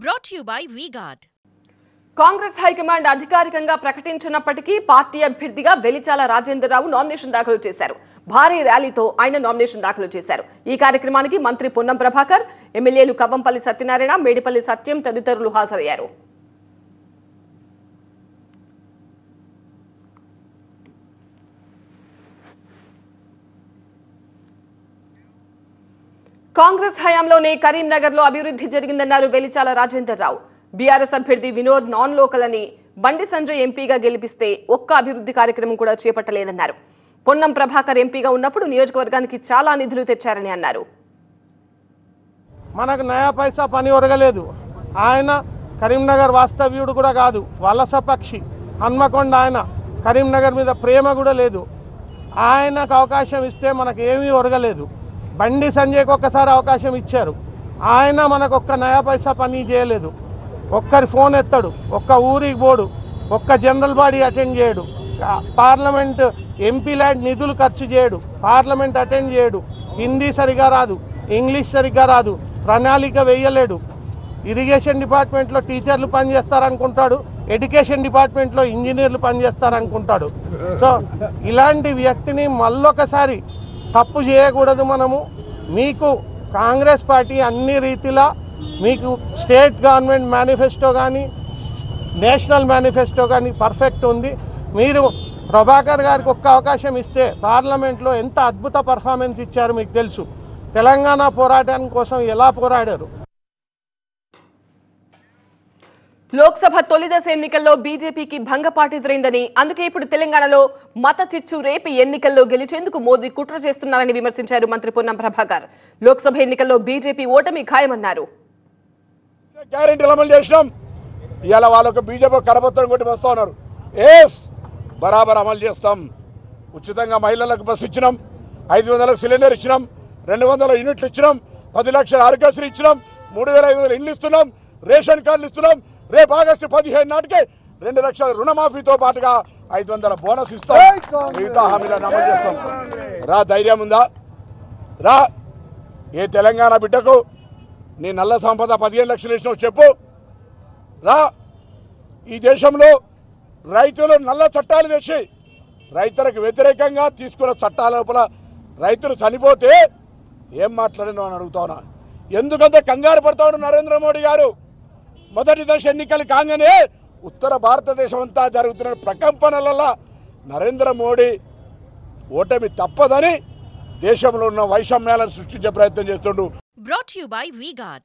Brought to you by V-Guard. Congress high command అధికారికంగా ప్రకటించినప్పటికీ party అభ్యర్థిగా Velichala Rajendra Rao nomination దాఖలు చేశారు. భారీ ర్యాలీతో ఆయన నామినేషన్ దాఖలు చేశారు. ఈ కార్యక్రమానికి మంత్రి పొన్నం ప్రభాకర్, ఎమ్మెల్యేలు కవ్వంపల్లి సత్యనారాయణ, మేడిపల్లి సత్యం తదితరులు హాజరయ్యారు. కాంగ్రెస్ హయాంలోనే కరీంనగర్లో అభివృద్ధి జరిగిందన్నారు వెలిచాల రాజేంద్రరావు. బీఆర్ఎస్ అభ్యర్థి వినోద్ నాన్ లోకల్ అని బండి సంజయ్ ఎంపీగా గెలిపిస్తే ఒక్క అభివృద్ధి కార్యక్రమం కూడా చేపట్టలేదన్నారు. పొన్నం ప్రభాకర్ ఎంపీగా ఉన్నప్పుడు నియోజకవర్గానికి చాలా నిధులు తెచ్చారని అన్నారు. మనకు నయా పైసా పని ఒరగలేదు. ఆయన కరీంనగర్ వాస్తవ్యుడు కూడా కాదు, వలస పక్షి, హన్మకొండ. ఆయన కరీంనగర్ మీద ప్రేమ కూడా లేదు. ఆయనకు అవకాశం ఇస్తే మనకు ఏమీ ఒరగలేదు. బండి సంజయ్కి ఒక్కసారి అవకాశం ఇచ్చారు. ఆయన మనకు ఒక్క నయా పైసా పని చేయలేదు. ఒక్కరి ఫోన్ ఎత్తాడు, ఒక్క ఊరికి పోడు, ఒక్క జనరల్ బాడీ అటెండ్ చేయడు, పార్లమెంట్ ఎంపీ ల్యాండ్ నిధులు ఖర్చు చేయడు, పార్లమెంట్ అటెండ్ చేయడు, హిందీ సరిగా రాదు, ఇంగ్లీష్ సరిగ్గా రాదు, ప్రణాళిక వేయలేడు. ఇరిగేషన్ డిపార్ట్మెంట్లో టీచర్లు పనిచేస్తారనుకుంటాడు, ఎడ్యుకేషన్ డిపార్ట్మెంట్లో ఇంజనీర్లు పనిచేస్తారనుకుంటాడు. సో ఇలాంటి వ్యక్తిని మళ్ళొకసారి తప్పు చేయకూడదు. మనము మీకు కాంగ్రెస్ పార్టీ అన్ని రీతిలా మీకు స్టేట్ గవర్నమెంట్ మేనిఫెస్టో కానీ నేషనల్ మేనిఫెస్టో కానీ పర్ఫెక్ట్ ఉంది. మీరు ప్రభాకర్ గారికి ఒక్క అవకాశం ఇస్తే పార్లమెంట్లో ఎంత అద్భుత పర్ఫార్మెన్స్ ఇచ్చారు మీకు తెలుసు. తెలంగాణ పోరాటానికి కోసం ఎలా పోరాడారు. లోక్సభ తొలిదశ ఎన్నికల్లో బీజేపీకి భంగపాటు ఎదురైందని, అందుకే ఇప్పుడు తెలంగాణలో మత చిచ్చు రేపి ఎన్నికల్లో గెలిచేందుకు మోదీ కుట్ర చేస్తున్నారని విమర్శించారు మంత్రి పొన్నం ప్రభాకర్. లోక్సభ ఎన్నికల్లో బీజేపీ ఓటమి ఖాయమన్నారు. గ్యారెంటీలు అమలు చేసినాం. ఇవాళ వాళ్ళకు బీజేపీ కరపత్రం కొట్టి వస్తూ ఉన్నారు. ఎస్ బరాబర్ అమలు చేస్తాం. ఉచితంగా మహిళలకు బస్సు ఇచ్చినాం, 500 సిలిండర్ ఇచ్చినాం, 200 యూనిట్లు ఇచ్చినాం, 10 లక్షల ఆరోగ్యశ్రీ ఇచ్చినాం, 3500 ఇండ్లు ఇస్తున్నాం, రేషన్ కార్డులు ఇస్తున్నాం. రేపు ఆగస్టు 15 నాటికి 2 లక్షల రుణమాఫీతో పాటుగా 500 బోనస్ ఇస్తాం. మిగతా హామీలను అమలు చేస్తాం. రా, ధైర్యం ఉందా? రా. ఏ తెలంగాణ బిడ్డకు నీ నల్ల సంపద 15 లక్షలు ఇచ్చినావు చెప్పు. రా. ఈ దేశంలో రైతులు నల్ల చట్టాలు తెచ్చి రైతులకు వ్యతిరేకంగా తీసుకున్న చట్టాల లోపల రైతులు చనిపోతే ఏం మాట్లాడినో అని అడుగుతావునా? ఎందుకంత కంగారు పడతాడు నరేంద్ర మోడీ గారు? మొదటి దశ ఎన్నికలు కాగానే ఉత్తర భారతదేశం అంతా జరుగుతున్న ప్రకంపనలలో నరేంద్ర మోడీ ఓటమి తప్పదని దేశంలో ఉన్న వైషమ్యాలను సృష్టించే ప్రయత్నం చేస్తుండు. Brought to you by V-Guard.